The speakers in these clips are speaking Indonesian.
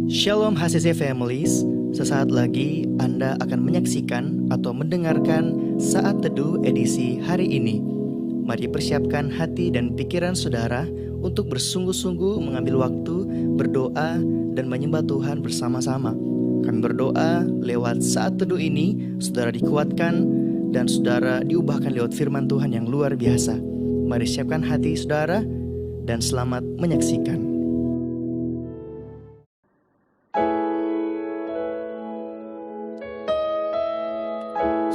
Shalom HCC Families, sesaat lagi Anda akan menyaksikan atau mendengarkan Saat Teduh edisi hari ini. Mari persiapkan hati dan pikiran saudara untuk bersungguh-sungguh mengambil waktu, berdoa, dan menyembah Tuhan bersama-sama. Kami berdoa lewat Saat Teduh ini, saudara dikuatkan dan saudara diubahkan lewat firman Tuhan yang luar biasa. Mari siapkan hati saudara dan selamat menyaksikan.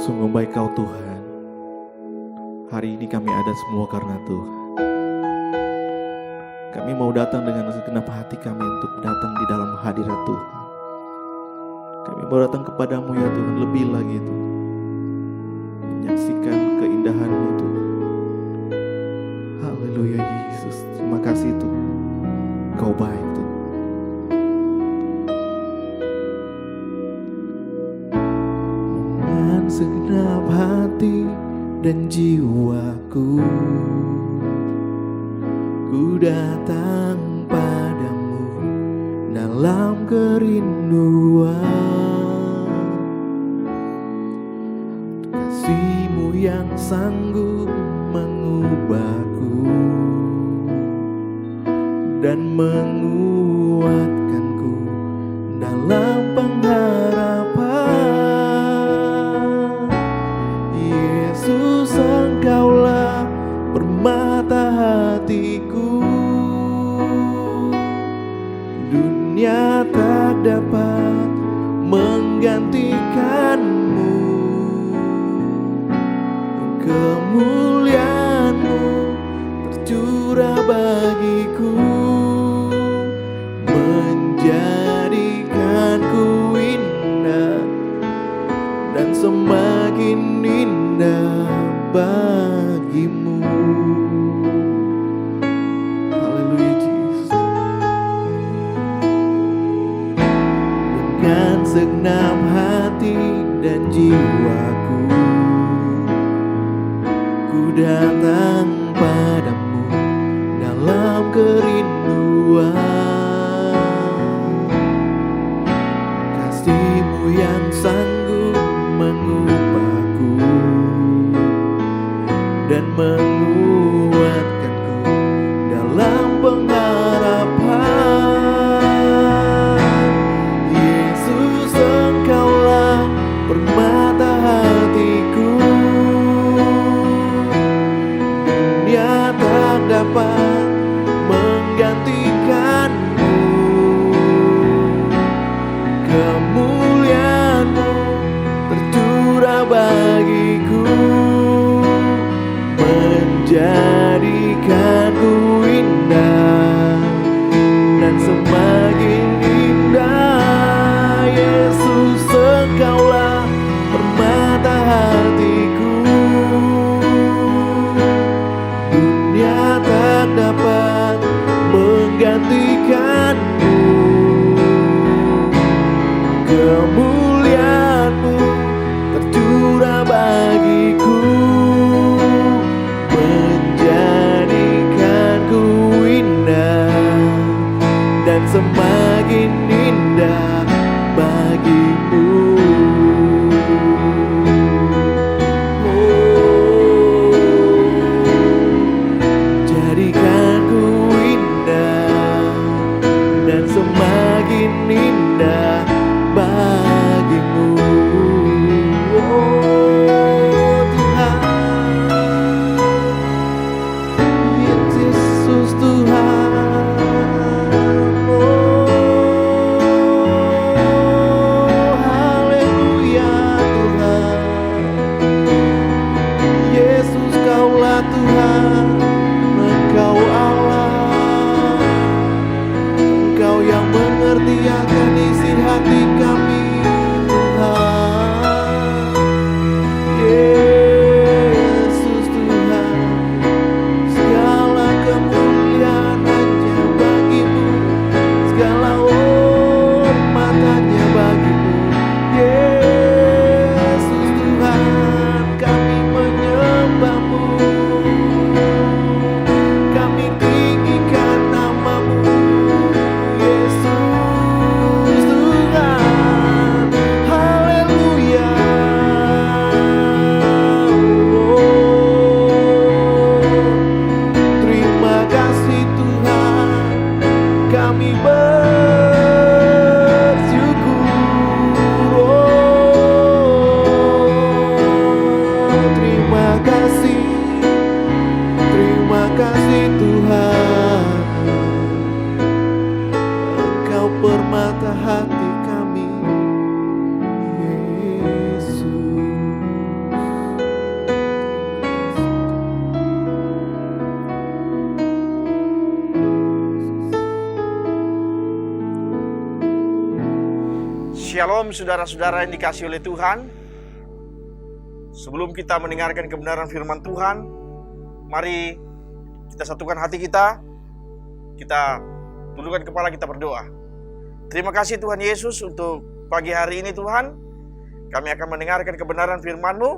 Sungguh baik Kau Tuhan. Hari ini kami ada semua karena Tuhan. Kami mau datang dengan segenap hati kami untuk datang di dalam hadirat Tuhan. Kami mau datang kepadamu ya Tuhan, lebih lagi Tuhan, menyaksikan keindahan-Mu Tuhan. Haleluya Yesus, terima kasih Tuhan. Kau baik Tuhan. Dengan segenap hati dan jiwaku, ku datang padamu dalam kerinduan. Kasih-Mu yang sanggup mengubahku dan menguatkanku dalam pengharapan. Yesus, Engkaulah permata hatiku. Dunia tak dapat menggantikan-Mu. Kemuliaan-Mu tercurah bagiku, menjadikanku indah dan semakin indah bagi-Mu. Haleluya Yesus. Dengan segenap hati dan jiwaku, ku datang padamu dalam kerinduan. Kasih-Mu yang sanggup mengubahku dan menguatkanku dalam pengharapan. Yesus, Engkaulah permata hatiku. Dunia tak dapat menggantikan-Mu. Kemuliaan-Mu tercurah bagiku, menjadikanku indah dan semakin indah. Yesus, Engkaulah permata hatiku. Dunia tak dapat menggantikan-Mu. Kemuliaan-Mu tercurah bagiku, menjadikanku indah dan semakin indah bagi-Mu. Oh, jadikanku indah Shalom saudara-saudara yang dikasihi oleh Tuhan. Sebelum kita mendengarkan kebenaran firman Tuhan, mari kita satukan hati kita. Kita tundukkan kepala, kita berdoa. Terima kasih Tuhan Yesus untuk pagi hari ini Tuhan. Kami akan mendengarkan kebenaran firman-Mu.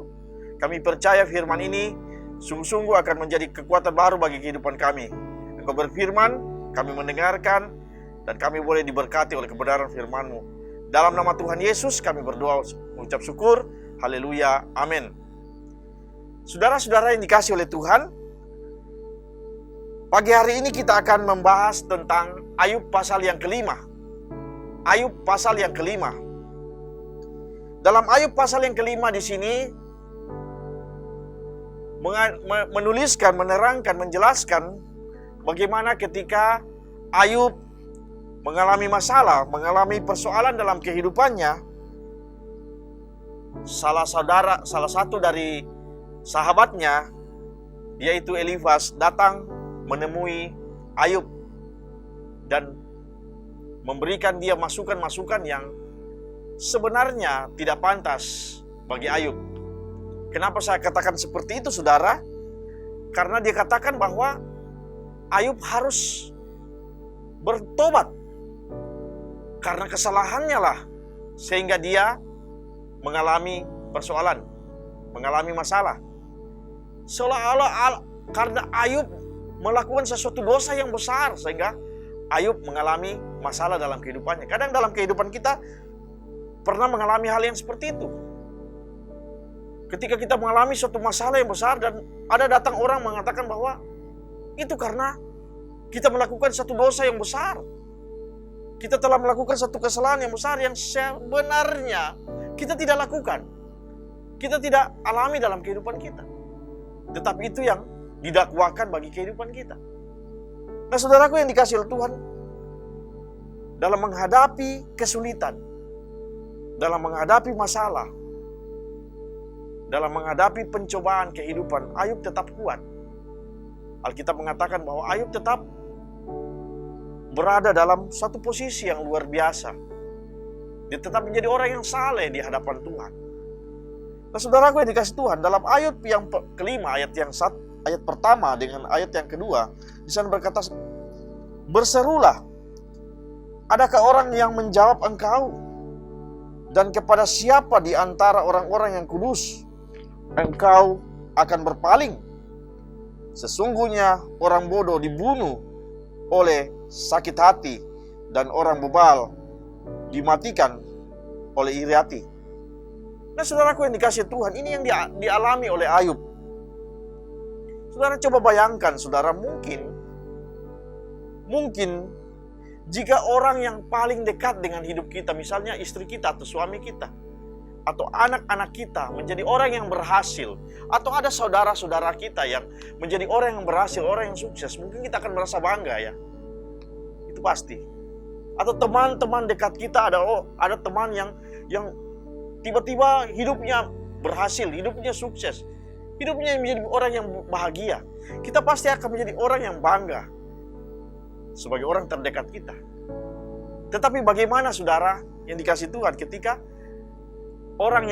Kami percaya firman ini sungguh-sungguh akan menjadi kekuatan baru bagi kehidupan kami. Engkau berfirman, kami mendengarkan, dan kami boleh diberkati oleh kebenaran firman-Mu. Dalam nama Tuhan Yesus kami berdoa, mengucap syukur. Haleluya, amin. Saudara-saudara yang dikasihi oleh Tuhan, pagi hari ini kita akan membahas tentang Ayub pasal yang kelima. Ayub pasal yang kelima. Dalam Ayub pasal yang kelima di sini menuliskan, menerangkan, menjelaskan bagaimana ketika Ayub mengalami masalah, mengalami persoalan dalam kehidupannya. Salah satu dari sahabatnya, yaitu Elifas, datang menemui Ayub dan memberikan dia masukan-masukan yang sebenarnya tidak pantas bagi Ayub. Kenapa saya katakan seperti itu, saudara? Karena dia katakan bahwa Ayub harus bertobat karena kesalahannya lah, sehingga dia mengalami persoalan, mengalami masalah. Seolah-olah karena Ayub melakukan sesuatu dosa yang besar, sehingga Ayub mengalami masalah dalam kehidupannya. Kadang dalam kehidupan kita pernah mengalami hal yang seperti itu. Ketika kita mengalami suatu masalah yang besar dan ada datang orang mengatakan bahwa itu karena kita melakukan satu dosa yang besar. Kita telah melakukan satu kesalahan yang besar yang sebenarnya kita tidak lakukan. Kita tidak alami dalam kehidupan kita. Tetapi itu yang didakwakan bagi kehidupan kita. Nah, saudaraku yang dikasihi oleh Tuhan, dalam menghadapi kesulitan, dalam menghadapi masalah, dalam menghadapi pencobaan kehidupan, Ayub tetap kuat. Alkitab mengatakan bahwa Ayub tetap berada dalam satu posisi yang luar biasa. Dia tetap menjadi orang yang saleh di hadapan Tuhan. Nah, saudaraku yang dikasihi Tuhan, dalam Ayub yang kelima, ayat pertama dengan ayat yang kedua, di sana berkata, berserulah, adakah orang yang menjawab engkau? Dan kepada siapa di antara orang-orang yang kudus engkau akan berpaling? Sesungguhnya orang bodoh dibunuh oleh sakit hati, dan orang bebal dimatikan oleh iri hati. Nah, saudaraku yang dikasihi Tuhan, ini yang dialami oleh Ayub. Saudara coba bayangkan, saudara, mungkin jika orang yang paling dekat dengan hidup kita, misalnya istri kita atau suami kita, atau anak-anak kita menjadi orang yang berhasil, atau ada saudara-saudara kita yang menjadi orang yang berhasil, orang yang sukses, mungkin kita akan merasa bangga, ya. Itu pasti. Atau teman-teman dekat kita, ada teman yang tiba-tiba hidupnya berhasil, hidupnya sukses, hidupnya menjadi orang yang bahagia. Kita pasti akan menjadi orang yang bangga sebagai orang terdekat kita. Tetapi bagaimana, saudara yang dikasihi Tuhan, ketika orang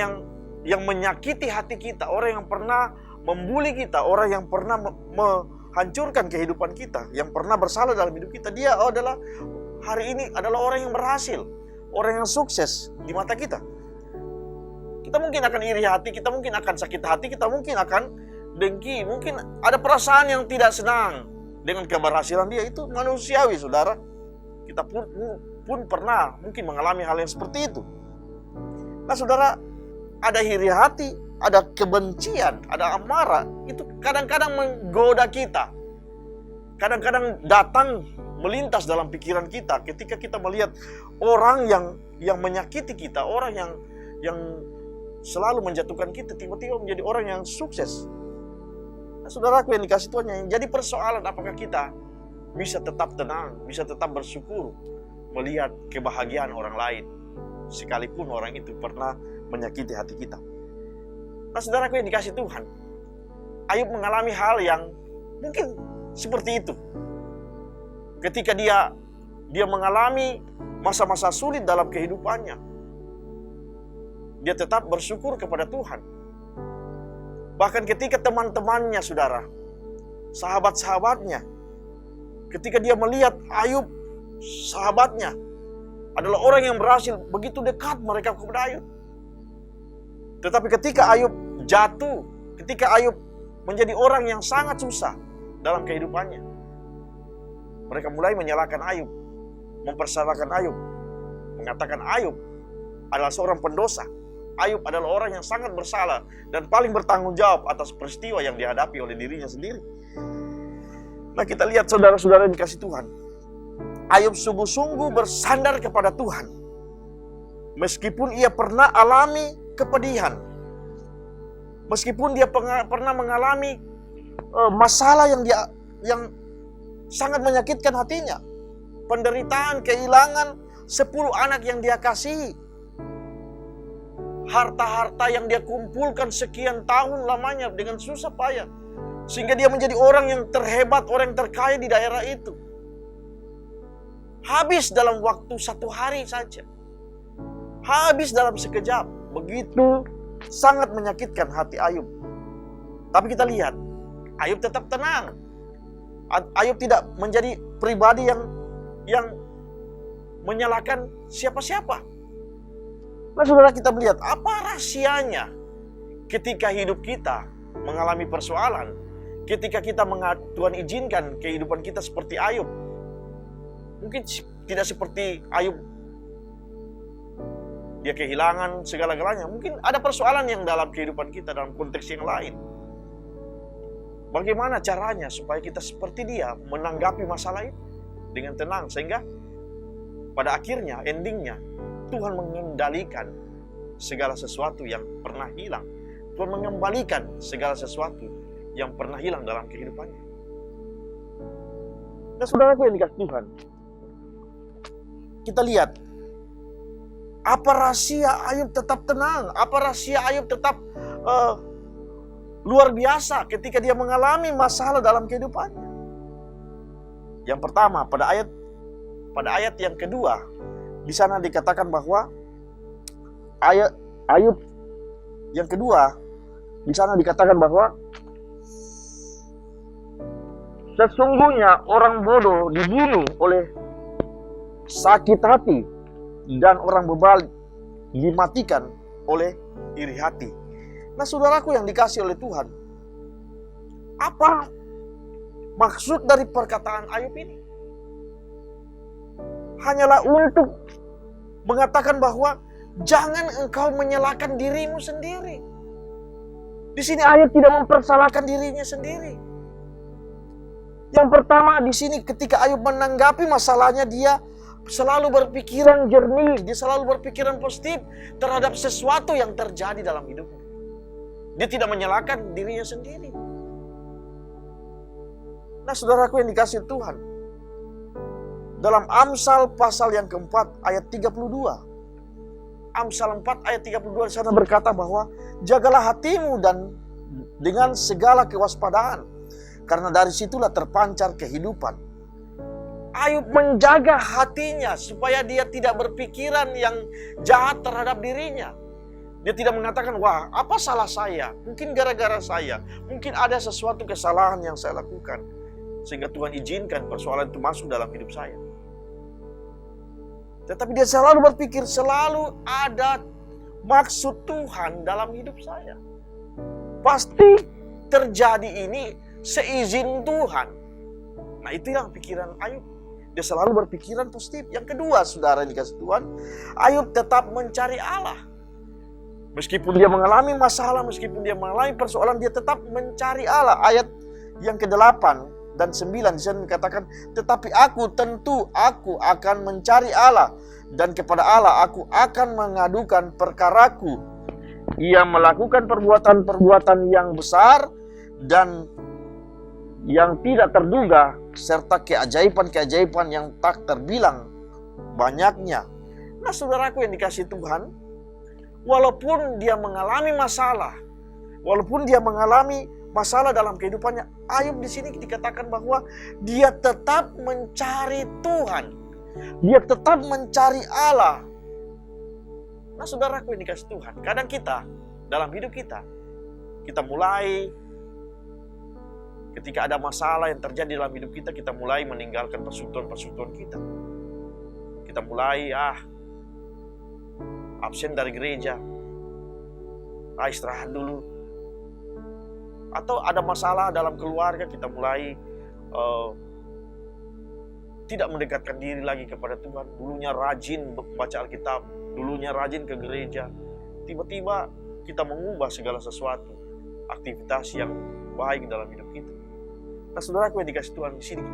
yang menyakiti hati kita, orang yang pernah membuli kita, orang yang pernah menghancurkan kehidupan kita, yang pernah bersalah dalam hidup kita, dia hari ini adalah orang yang berhasil, orang yang sukses di mata kita. Kita mungkin akan iri hati, kita mungkin akan sakit hati, kita mungkin akan dengki, mungkin ada perasaan yang tidak senang dengan keberhasilan dia. Itu manusiawi, saudara. Kita pun pernah mungkin mengalami hal yang seperti itu. Nah, saudara, ada iri hati, ada kebencian, ada amarah. Itu kadang-kadang menggoda kita. Kadang-kadang datang melintas dalam pikiran kita ketika kita melihat orang yang menyakiti kita, orang yang selalu menjatuhkan kita, tiba-tiba menjadi orang yang sukses. Nah, saudaraku yang dikasihi Tuhan, yang jadi persoalan apakah kita bisa tetap tenang, bisa tetap bersyukur melihat kebahagiaan orang lain, sekalipun orang itu pernah menyakiti hati kita. Nah, saudaraku yang dikasihi Tuhan, Ayub mengalami hal yang mungkin seperti itu. Ketika dia mengalami masa-masa sulit dalam kehidupannya, dia tetap bersyukur kepada Tuhan. Bahkan ketika teman-temannya, saudara, sahabat-sahabatnya, ketika dia melihat Ayub, sahabatnya, adalah orang yang berhasil, begitu dekat mereka kepada Ayub. Tetapi ketika Ayub jatuh, ketika Ayub menjadi orang yang sangat susah dalam kehidupannya, mereka mulai menyalahkan Ayub, mempersalahkan Ayub, mengatakan Ayub adalah seorang pendosa. Ayub adalah orang yang sangat bersalah dan paling bertanggung jawab atas peristiwa yang dihadapi oleh dirinya sendiri. Nah, kita lihat saudara-saudara yang dikasih Tuhan, Ayub sungguh-sungguh bersandar kepada Tuhan. Meskipun ia pernah alami kepedihan, meskipun dia pernah mengalami masalah yang sangat menyakitkan hatinya, penderitaan, kehilangan 10 anak yang dia kasihi, harta-harta yang dia kumpulkan sekian tahun lamanya dengan susah payah, sehingga dia menjadi orang yang terhebat, orang yang terkaya di daerah itu. Habis dalam waktu 1 hari saja, habis dalam sekejap. Begitu sangat menyakitkan hati Ayub. Tapi kita lihat, Ayub tetap tenang. Ayub tidak menjadi pribadi yang menyalahkan siapa-siapa. Nah, saudara, kita melihat apa rahasianya ketika hidup kita mengalami persoalan, ketika kita Tuhan izinkan kehidupan kita seperti Ayub. Mungkin tidak seperti Ayub, dia kehilangan segala-galanya. Mungkin ada persoalan yang dalam kehidupan kita dalam konteks yang lain. Bagaimana caranya supaya kita seperti dia menanggapi masalah itu dengan tenang, sehingga pada akhirnya, endingnya, Tuhan mengendalikan segala sesuatu yang pernah hilang. Tuhan mengembalikan segala sesuatu yang pernah hilang dalam kehidupannya. Nah, saudaraku yang dikasih Tuhan, kita lihat apa rahasia Ayub tetap tenang, apa rahasia Ayub tetap luar biasa ketika dia mengalami masalah dalam kehidupannya. Yang pertama, pada ayat yang kedua, di sana dikatakan bahwa Ayub yang kedua, di sana dikatakan bahwa sesungguhnya orang bodoh dibunuh oleh sakit hati, dan orang bebal dimatikan oleh iri hati. Nah, saudaraku yang dikasih oleh Tuhan, apa maksud dari perkataan Ayub ini? Hanyalah untuk mengatakan bahwa jangan engkau menyalahkan dirimu sendiri. Di sini Ayub tidak mempersalahkan dirinya sendiri. Yang pertama, di sini ketika Ayub menanggapi masalahnya, dia selalu berpikiran jernih, dia selalu berpikiran positif terhadap sesuatu yang terjadi dalam hidupnya. Dia tidak menyalahkan dirinya sendiri. Nah, saudaraku yang dikasih Tuhan, dalam Amsal pasal yang keempat ayat 32, Amsal 4 ayat 32 di sana berkata bahwa jagalah hatimu dan dengan segala kewaspadaan, karena dari situlah terpancar kehidupan. Ayub menjaga hatinya supaya dia tidak berpikiran yang jahat terhadap dirinya. Dia tidak mengatakan, wah, apa salah saya? Mungkin gara-gara saya. Mungkin ada sesuatu kesalahan yang saya lakukan, sehingga Tuhan izinkan persoalan itu masuk dalam hidup saya. Tetapi dia selalu berpikir, selalu ada maksud Tuhan dalam hidup saya. Pasti terjadi ini seizin Tuhan. Nah, itu yang pikiran Ayub. Dia selalu berpikiran positif. Yang kedua, saudara yang dikasih Tuhan, Ayub tetap mencari Allah. Meskipun dia mengalami masalah, meskipun dia mengalami persoalan, dia tetap mencari Allah. Ayat yang ke-8 dan 9 di sana dikatakan, tetapi aku akan mencari Allah, dan kepada Allah aku akan mengadukan perkaraku. Ia melakukan perbuatan-perbuatan yang besar dan yang tidak terduga, serta keajaiban-keajaiban yang tak terbilang banyaknya. Nah, saudaraku yang dikasih Tuhan, walaupun dia mengalami masalah, dalam kehidupannya, Ayub di sini dikatakan bahwa dia tetap mencari Tuhan, dia tetap mencari Allah. Nah saudaraku yang dikasih Tuhan, kadang kita dalam hidup kita mulai ketika ada masalah yang terjadi dalam hidup kita, kita mulai meninggalkan persekutuan-persekutuan kita. Kita mulai absen dari gereja, istirahat dulu. Atau ada masalah dalam keluarga, kita mulai tidak mendekatkan diri lagi kepada Tuhan. Dulunya rajin membaca Alkitab, dulunya rajin ke gereja. Tiba-tiba kita mengubah segala sesuatu, aktivitas yang baik dalam hidup kita. Nah saudaraku yang dikasih Tuhan, di sini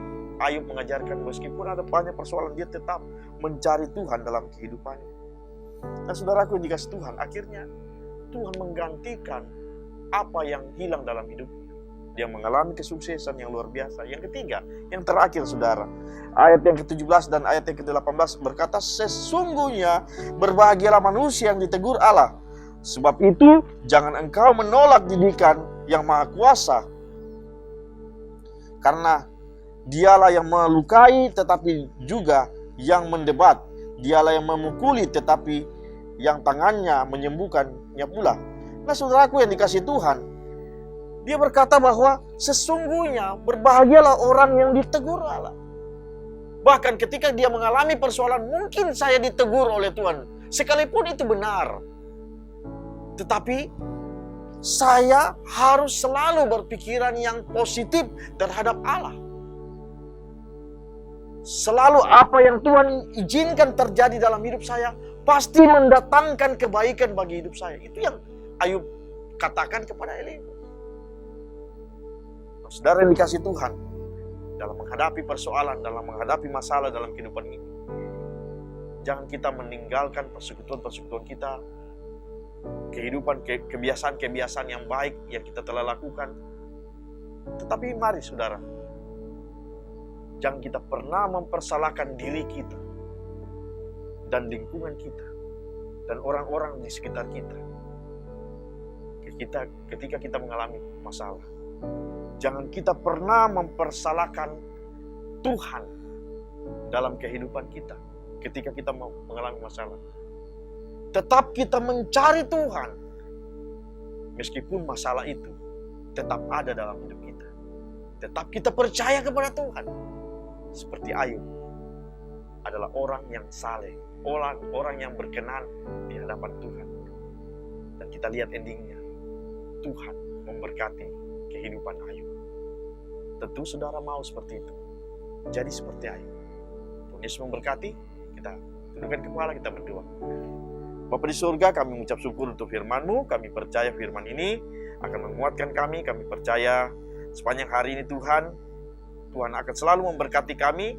Ayub mengajarkan meskipun ada banyak persoalan, dia tetap mencari Tuhan dalam kehidupannya. Nah saudaraku yang dikasih Tuhan, akhirnya Tuhan menggantikan apa yang hilang dalam hidupnya. Dia mengalami kesuksesan yang luar biasa. Yang ketiga, yang terakhir saudara, ayat yang ke-17 dan ayat yang ke-18 berkata, sesungguhnya berbahagialah manusia yang ditegur Allah. Sebab itu jangan engkau menolak didikan yang maha kuasa, karena dialah yang melukai tetapi juga yang mendebat. Dialah yang memukuli tetapi yang tangannya menyembuhkannya pula. Nah saudaraku yang dikasih Tuhan, dia berkata bahwa sesungguhnya berbahagialah orang yang ditegur Allah. Bahkan ketika dia mengalami persoalan, mungkin saya ditegur oleh Tuhan, sekalipun itu benar, tetapi saya harus selalu berpikiran yang positif terhadap Allah. Selalu apa yang Tuhan izinkan terjadi dalam hidup saya pasti mendatangkan kebaikan bagi hidup saya. Itu yang Ayub katakan kepada Elihu. Saudara yang dikasih Tuhan, dalam menghadapi persoalan, dalam menghadapi masalah dalam kehidupan ini, jangan kita meninggalkan persekutuan-persekutuan kita, kehidupan, kebiasaan-kebiasaan yang baik yang kita telah lakukan. Tetapi mari saudara, jangan kita pernah mempersalahkan diri kita dan lingkungan kita dan orang-orang di sekitar kita ketika kita mengalami masalah. Jangan kita pernah mempersalahkan Tuhan dalam kehidupan kita ketika kita mengalami masalah. Tetap kita mencari Tuhan meskipun masalah itu tetap ada dalam hidup kita. Tetap kita percaya kepada Tuhan. Seperti Ayub adalah orang yang saleh, orang yang berkenan di hadapan Tuhan. Dan kita lihat endingnya, Tuhan memberkati kehidupan Ayub. Tentu saudara mau seperti itu, jadi seperti Ayub. Tuhan Yesus memberkati. Kita tundukkan kepala, kita berdoa. Bapa di surga, kami mengucap syukur untuk firman-Mu. Kami percaya firman ini akan menguatkan kami. Kami percaya sepanjang hari ini Tuhan akan selalu memberkati kami.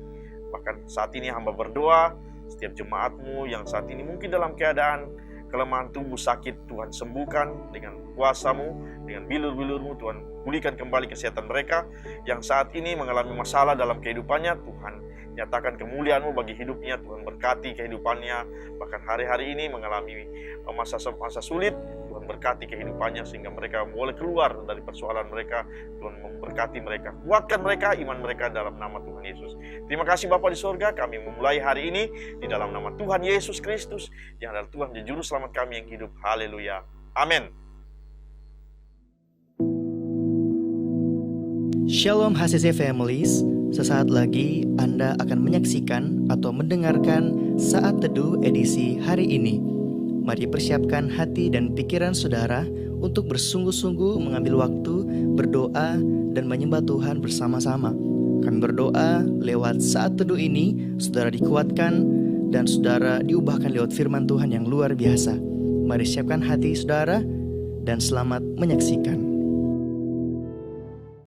Bahkan saat ini hamba berdoa, setiap jemaat-Mu yang saat ini mungkin dalam keadaan kelemahan tubuh sakit, Tuhan sembuhkan dengan kuasa-Mu, dengan bilur-bilur-Mu, Tuhan pulihkan kembali kesehatan mereka. Yang saat ini mengalami masalah dalam kehidupannya, Tuhan nyatakan kemuliaan-Mu bagi hidupnya. Tuhan berkati kehidupannya. Bahkan hari-hari ini mengalami masa sulit, Tuhan berkati kehidupannya sehingga mereka boleh keluar dari persoalan mereka. Tuhan memberkati mereka, kuatkan mereka, iman mereka dalam nama Tuhan Yesus. Terima kasih Bapa di surga, kami memulai hari ini di dalam nama Tuhan Yesus Kristus yang adalah Tuhan dan Juru Selamat kami yang hidup. Haleluya. Amin. Shalom HCC Families, sesaat lagi Anda akan menyaksikan atau mendengarkan Saat Teduh edisi hari ini. Mari persiapkan hati dan pikiran saudara untuk bersungguh-sungguh mengambil waktu berdoa dan menyembah Tuhan bersama-sama. Kami berdoa lewat Saat Teduh ini, saudara dikuatkan dan saudara diubahkan lewat firman Tuhan yang luar biasa. Mari siapkan hati saudara dan selamat menyaksikan.